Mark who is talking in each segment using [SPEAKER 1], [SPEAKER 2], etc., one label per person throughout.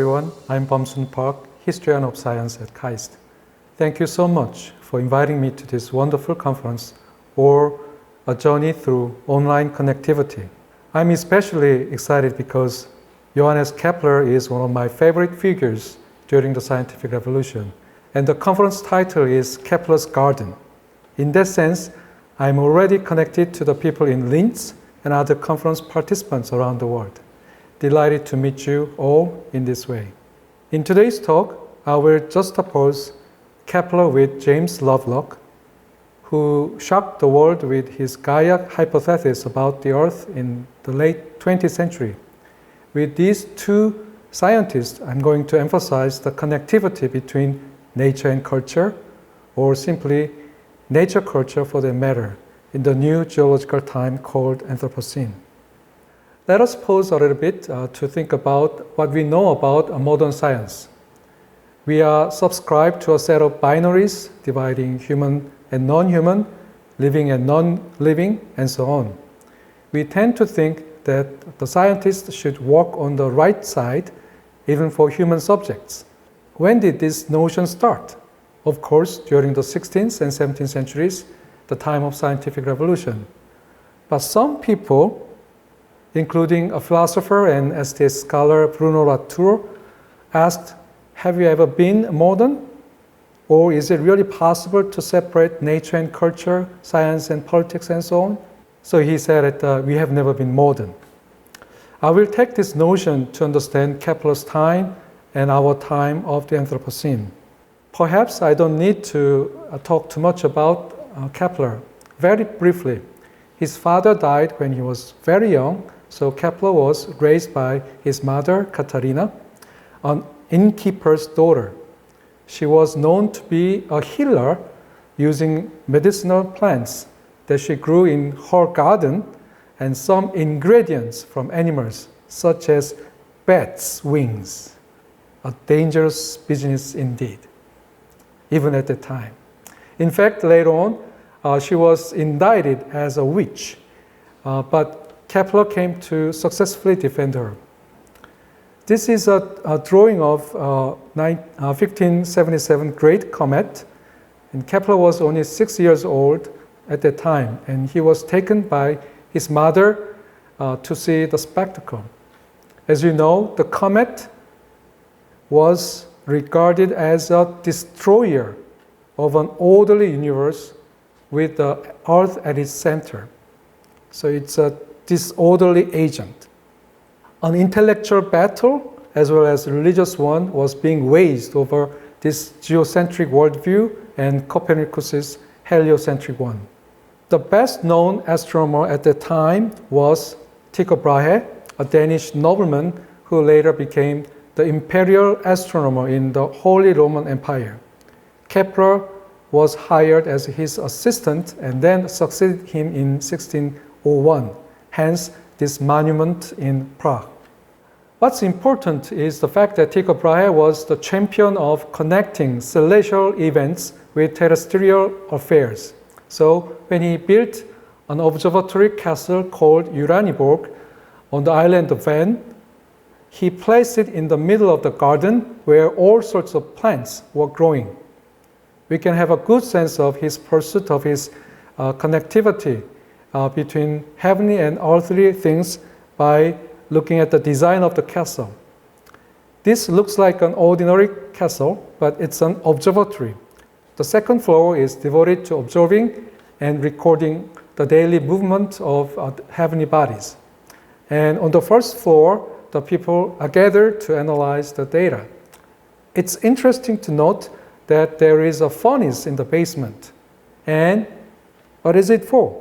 [SPEAKER 1] everyone. I'm Buhm Park, Historian of Science at KAIST. Thank you so much for inviting me to this wonderful conference or a journey through online connectivity. I'm especially excited because Johannes Kepler is one of my favorite figures during the scientific revolution. And the conference title is Kepler's Garden. In that sense, I'm already connected to the people in Linz and other conference participants around the world. Delighted to meet you all in this way. In today's talk, I will juxtapose Kepler with James Lovelock, who shocked the world with his Gaia hypothesis about the Earth in the late 20th century. With these two scientists, I'm going to emphasize the connectivity between nature and culture, or simply nature culture for that matter, in the new geological time called Anthropocene. Let us pause a little bit to think about what we know about modern science. We are subscribed to a set of binaries dividing human and non-human, living and non-living, and so on. We tend to think that the scientists should walk on the right side, even for human subjects. When did this notion start? Of course, during the 16th and 17th centuries, the time of scientific revolution. But some people, including a philosopher and STS scholar Bruno Latour, asked, have you ever been modern? Or is it really possible to separate nature and culture, science and politics and so on? So he said that we have never been modern. I will take this notion to understand Kepler's time and our time of the Anthropocene. Perhaps I don't need to talk too much about Kepler. Very briefly, his father died when he was very young, so Kepler was raised by his mother, Katharina, an innkeeper's daughter. She was known to be a healer using medicinal plants that she grew in her garden and some ingredients from animals, such as bats' wings. A dangerous business indeed, even at the time. In fact, later on, she was indicted as a witch, but Kepler came to successfully defend her. This is a drawing of 1577 Great Comet, and Kepler was only 6 years old at that time, and he was taken by his mother to see the spectacle. As you know, the comet was regarded as a destroyer of an orderly universe with the Earth at its center. So it's a disorderly agent. An intellectual battle, as well as a religious one, was being waged over this geocentric worldview and Copernicus's heliocentric one. The best known astronomer at the time was Tycho Brahe, a Danish nobleman who later became the imperial astronomer in the Holy Roman Empire. Kepler was hired as his assistant and then succeeded him in 1601, hence this monument in Prague. What's important is the fact that Tycho Brahe was the champion of connecting celestial events with terrestrial affairs. So when he built an observatory castle called Uraniborg on the island of Hven, he placed it in the middle of the garden where all sorts of plants were growing. We can have a good sense of his pursuit of his connectivity between heavenly and earthly things by looking at the design of the castle. This looks like an ordinary castle, but it's an observatory. The second floor is devoted to observing and recording the daily movement of heavenly bodies. And on the first floor, the people are gathered to analyze the data. It's interesting to note that there is a furnace in the basement. And what is it for?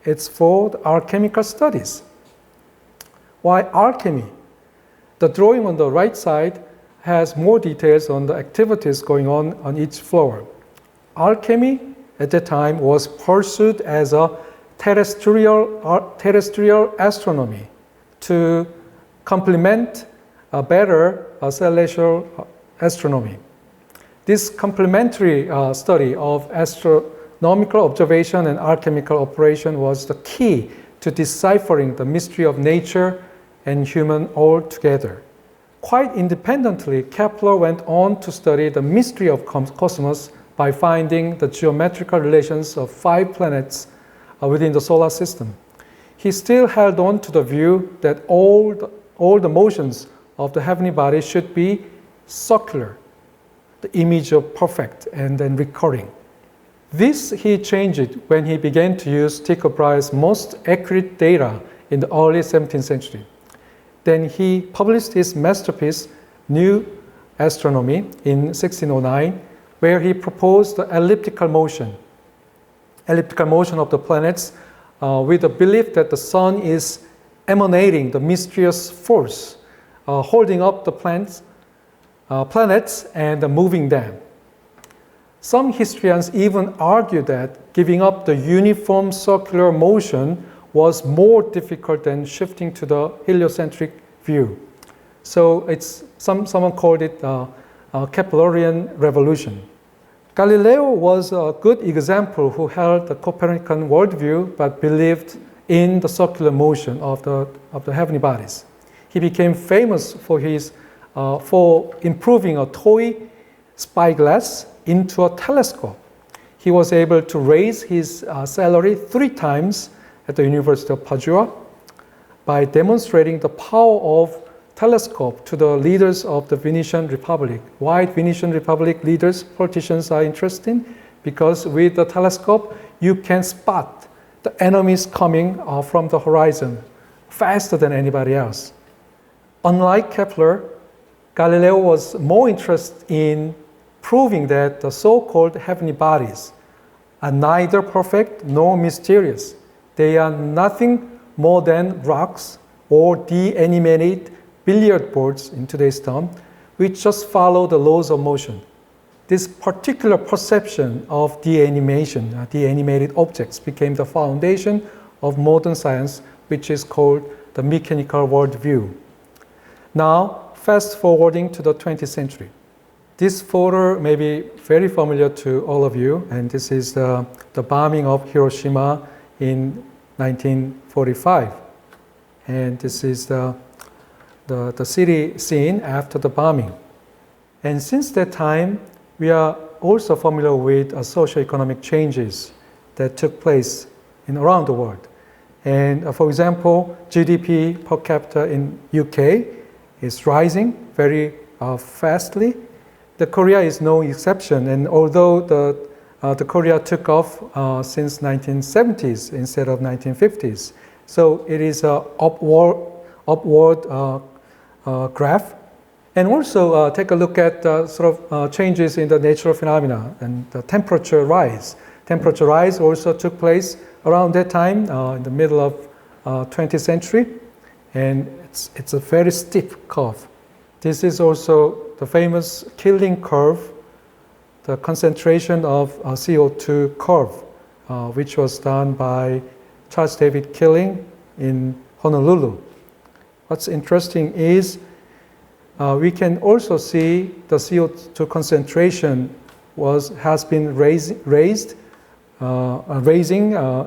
[SPEAKER 1] It's for the alchemical studies. Why alchemy? The drawing on the right side has more details on the activities going on each floor. Alchemy at the time was pursued as a terrestrial astronomy to complement a better celestial astronomy. This complementary study of astronomical observation and alchemical operation was the key to deciphering the mystery of nature and human all together. Quite independently, Kepler went on to study the mystery of cosmos by finding the geometrical relations of 5 planets within the solar system. He still held on to the view that all the motions of the heavenly bodies should be circular, the image of perfect and then recurring. This he changed when he began to use Tycho Brahe's most accurate data in the early 17th century. Then he published his masterpiece, New Astronomy, in 1609, where he proposed the elliptical motion of the planets with the belief that the sun is emanating the mysterious force, holding up the planets and moving them. Some historians even argue that giving up the uniform circular motion was more difficult than shifting to the heliocentric view. So someone called it Keplerian revolution. Galileo was a good example who held the Copernican worldview but believed in the circular motion of the heavenly bodies. He became famous for improving a toy spyglass into a telescope. He was able to raise his salary 3 times at the University of Padua by demonstrating the power of telescope to the leaders of the Venetian Republic. Why Venetian Republic leaders, politicians are interested? Because with the telescope, you can spot the enemies coming from the horizon faster than anybody else. Unlike Kepler, Galileo was more interested in proving that the so-called heavenly bodies are neither perfect nor mysterious. They are nothing more than rocks or de-animated billiard boards in today's term, which just follow the laws of motion. This particular perception of de-animation, de-animated objects, became the foundation of modern science, which is called the mechanical worldview. Now, fast forwarding to the 20th century. This photo may be very familiar to all of you, and this is the bombing of Hiroshima in 1945. And this is the city scene after the bombing. And since that time, we are also familiar with socio-economic changes that took place around the world. And for example, GDP per capita in UK is rising very fastly. The Korea is no exception, and although the Korea took off since 1970s instead of 1950s, so it is an upward graph. And also take a look at changes in the natural phenomena and the temperature rise. Temperature rise also took place around that time in the middle of 20th century, and it's a very steep curve. This is also the famous killing curve, the concentration of CO2 curve, which was done by Charles David Killing in Honolulu. What's interesting is we can also see the CO2 concentration has been raising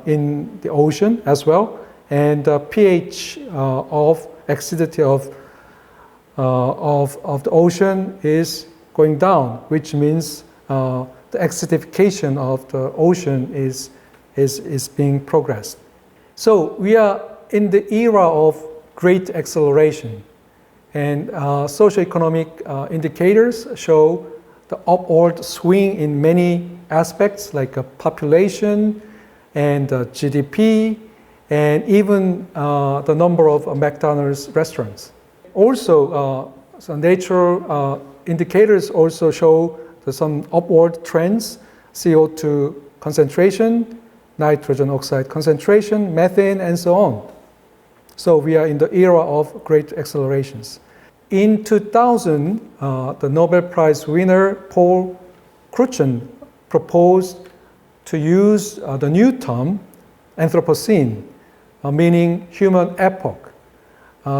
[SPEAKER 1] in the ocean as well, and the pH of acidity of the ocean is going down, which means the acidification of the ocean is being progressed. So we are in the era of great acceleration, and socioeconomic indicators show the upward swing in many aspects like population and GDP and even the number of McDonald's restaurants. Also, some natural indicators also show some upward trends: CO2 concentration, nitrogen oxide concentration, methane, and so on. So we are in the era of great accelerations. In 2000, the Nobel Prize winner Paul Crutzen proposed to use the new term Anthropocene, meaning human epoch,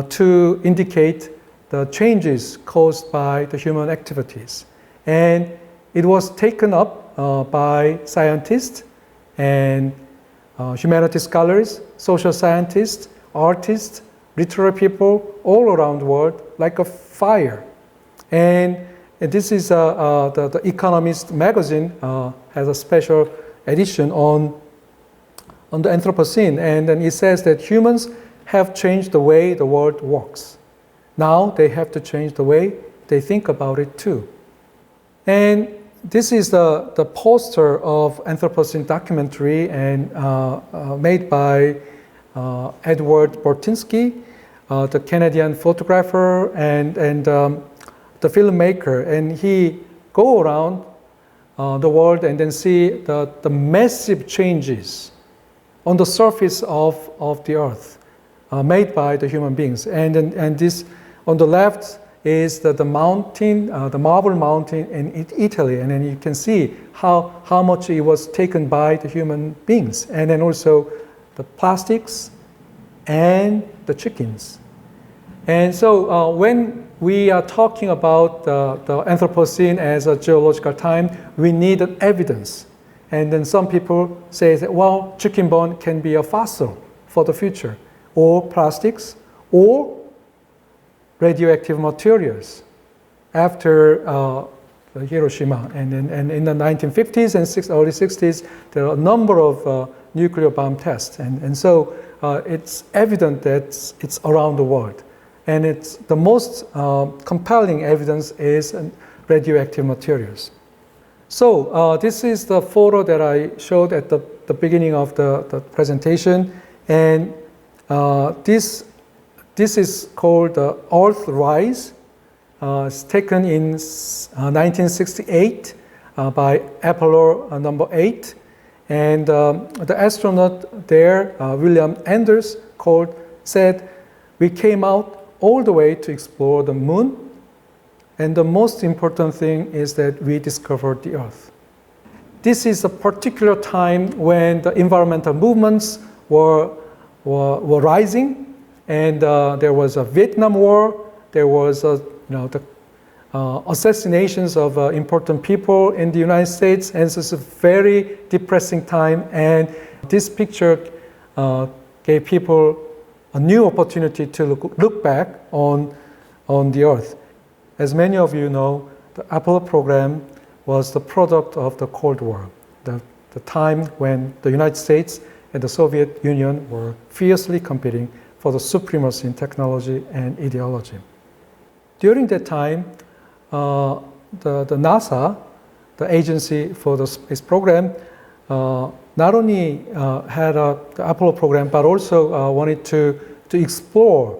[SPEAKER 1] to indicate the changes caused by the human activities. And it was taken up by scientists and humanities scholars, social scientists, artists, literary people all around the world, like a fire. And this is the Economist magazine has a special edition on the Anthropocene, and then it says that humans have changed the way the world works. Now they have to change the way they think about it too. And this is the poster of Anthropocene documentary and made by Edward Bortinsky, the Canadian photographer and the filmmaker, and he go around the world and then see the massive changes on the surface of the earth made by the human beings. And this on the left is the mountain, the Marble Mountain in Italy, and then you can see how much it was taken by the human beings, and then also the plastics and the chickens. And so when we are talking about the Anthropocene as a geological time, we need evidence. And then some people say that, well, chicken bone can be a fossil for the future, or plastics, or radioactive materials after Hiroshima. And in the 1950s and early 60s, there are a number of nuclear bomb tests. And so it's evident that it's around the world. And it's the most compelling evidence is radioactive materials. So this is the photo that I showed at the beginning of the presentation. And this is called the Earth Rise. It's taken in 1968 by Apollo number 8. And the astronaut there, William Anders, said, we came out all the way to explore the moon. And the most important thing is that we discovered the Earth. This is a particular time when the environmental movements were rising, and there was a Vietnam War. There was the assassinations of important people in the United States, and so it's a very depressing time. And this picture gave people a new opportunity to look back on the Earth. As many of you know, the Apollo program was the product of the Cold War, the time when the United States and the Soviet Union were fiercely competing for the supremacy in technology and ideology. During that time, the NASA, the agency for the space program, not only had the Apollo program, but also wanted to explore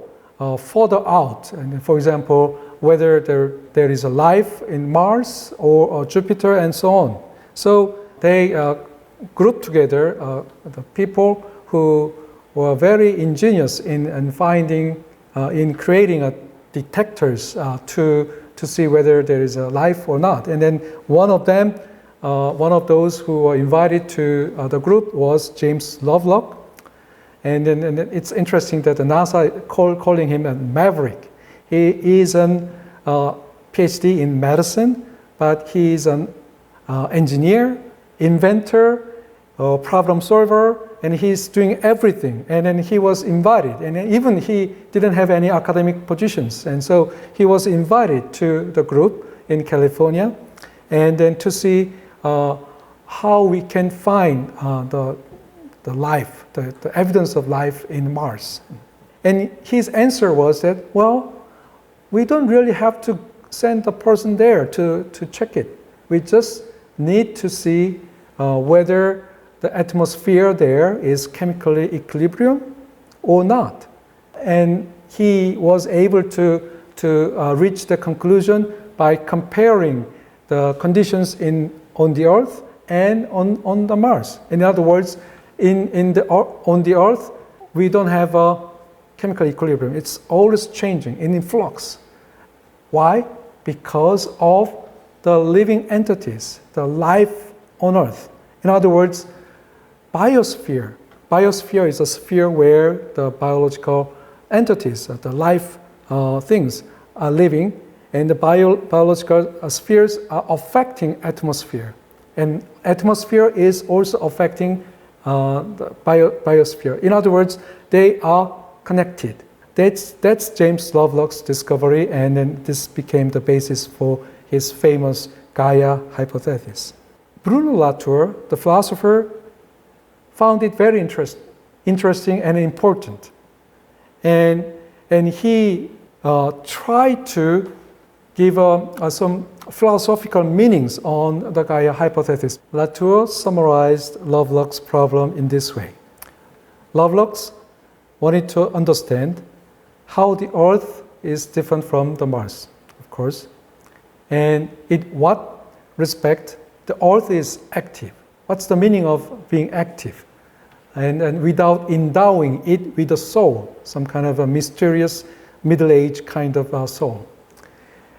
[SPEAKER 1] further out. And for example, whether there is a life in Mars or Jupiter and so on. So they grouped together the people who were very ingenious in finding, in creating detectors to see whether there is a life or not. And then one of them, one of those who were invited to the group was James Lovelock. And it's interesting that the NASA calling him a maverick. He is an PhD in medicine, but he is an engineer, inventor, problem solver, and he's doing everything. And then he was invited, and even he didn't have any academic positions. And so he was invited to the group in California, and then to see how we can find the life, the evidence of life in Mars. And his answer was that, well, we don't really have to send a person there to check it. We just need to see whether the atmosphere there is chemically equilibrium or not. And he was able to reach the conclusion by comparing the conditions on the Earth and on the Mars. In other words, on the Earth, we don't have a chemical equilibrium. It's always changing, in flux. Why? Because of the living entities, the life on Earth. In other words, biosphere. Biosphere is a sphere where the biological entities, the life things are living, and the biological spheres are affecting atmosphere. And atmosphere is also affecting the biosphere. In other words, they are connected. That's James Lovelock's discovery, and then this became the basis for his famous Gaia hypothesis. Bruno Latour, the philosopher, found it very interesting and important. And he tried to give some philosophical meanings on the Gaia hypothesis. Latour summarized Lovelock's problem in this way. Lovelock wanted to understand how the Earth is different from the Mars, of course, and in what respect the Earth is active. What's the meaning of being active? And without endowing it with a soul, some kind of a mysterious middle-aged kind of soul.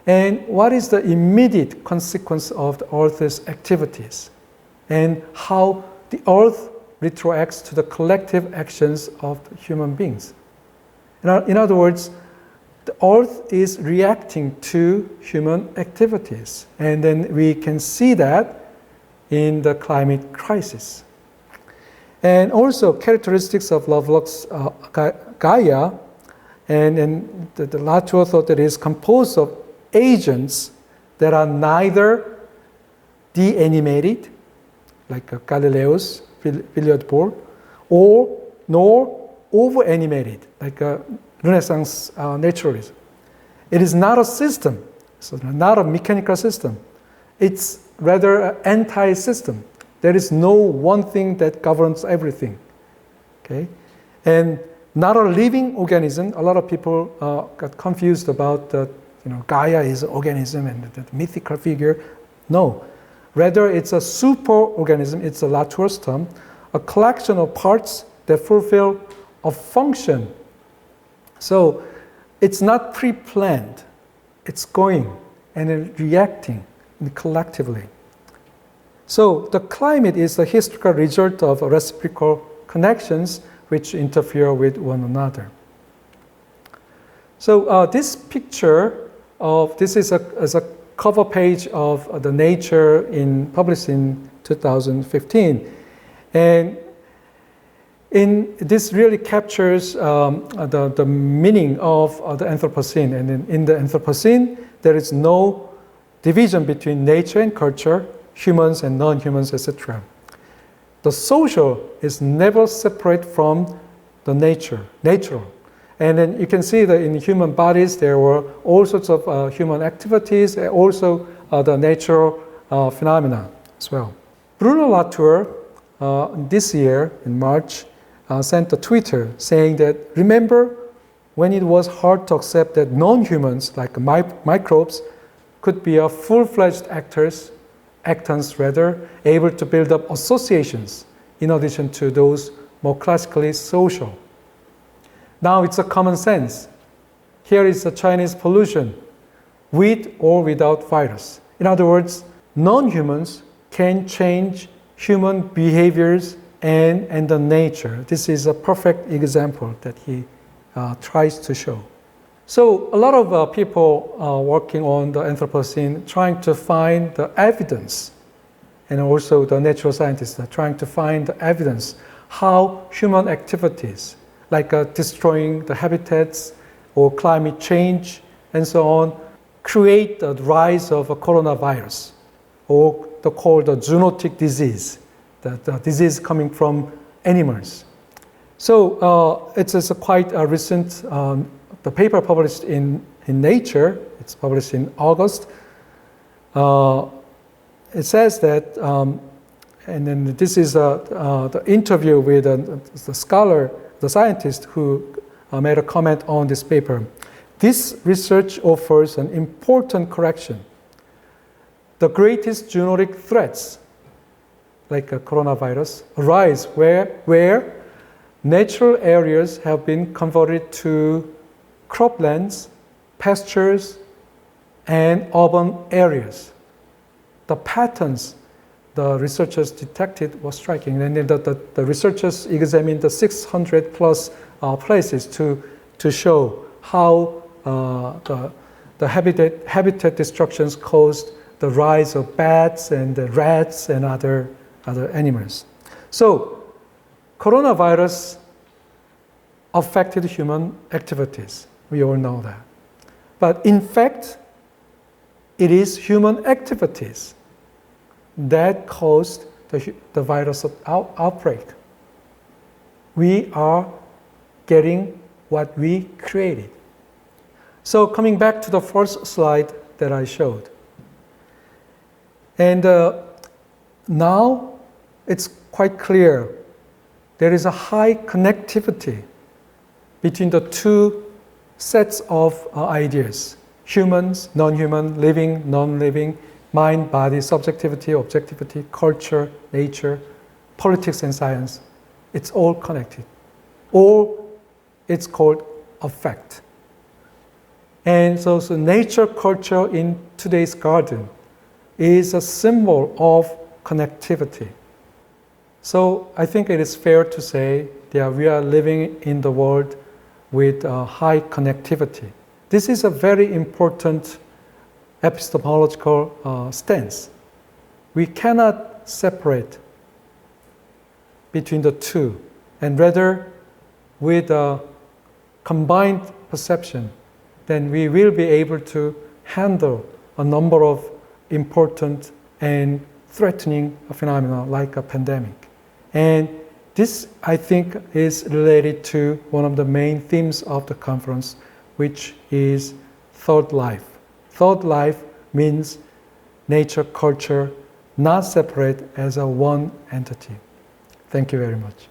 [SPEAKER 1] And what is the immediate consequence of the Earth's activities? And how the Earth retroacts to the collective actions of the human beings. In other words, the Earth is reacting to human activities. And then we can see that in the climate crisis. And also characteristics of Lovelock's Gaia, and the Latour thought that it is composed of agents that are neither de-animated, like Galileo's billiard ball, nor over-animated, like a Renaissance naturalism. It is not a system, so not a mechanical system. It's rather an anti-system. There is no one thing that governs everything. Okay? And not a living organism. A lot of people got confused about that. Gaia is an organism and the mythical figure. No. Rather, it's a superorganism. It's a Latour's term. A collection of parts that fulfill a function. So it's not pre-planned. It's going and then reacting collectively. So the climate is the historical result of reciprocal connections which interfere with one another. So this picture this is a cover page of the Nature published in 2015, and this really captures the meaning of the Anthropocene. And in the Anthropocene, there is no division between nature and culture, humans and non-humans, etc. The social is never separate from the natural. And then you can see that in human bodies, there were all sorts of human activities, and also the natural phenomena as well. Bruno Latour, this year in March, sent a Twitter saying that, remember when it was hard to accept that non-humans, like microbes, could be full-fledged actors, able to build up associations in addition to those more classically social. Now it's a common sense. Here is the Chinese pollution, with or without virus. In other words, non-humans can change human behaviors and the nature. This is a perfect example that he tries to show. So a lot of people working on the Anthropocene trying to find the evidence, and also the natural scientists are trying to find the evidence how human activities, like destroying the habitats or climate change and so on, create the rise of a coronavirus, or called the zoonotic disease, the disease coming from animals. So it's quite recent. The paper published in Nature, it's published in August. It says that, and then this is the interview with the scholar, the scientist who made a comment on this paper. This research offers an important correction. The greatest zoonotic threats, like a coronavirus, arise where natural areas have been converted to croplands, pastures, and urban areas. The patterns the researchers detected were striking, and the researchers examined the 600 plus places to show how the habitat destructions caused the rise of bats and the rats and other animals. So coronavirus affected human activities. We all know that. But in fact, it is human activities that caused the virus outbreak. We are getting what we created. So coming back to the first slide that I showed. And now it's quite clear there is a high connectivity between the two sets of ideas. Humans, non-human, living, non-living, mind, body, subjectivity, objectivity, culture, nature, politics and science. It's all connected. Or it's called affect. And so nature culture in today's garden is a symbol of connectivity. So I think it is fair to say that we are living in the world with a high connectivity. This is a very important epistemological stance. We cannot separate between the two, and rather with a combined perception, then we will be able to handle a number of important and threatening phenomena like a pandemic. And this, I think, is related to one of the main themes of the conference, which is third life. Third life means nature, culture, not separate as a one entity. Thank you very much.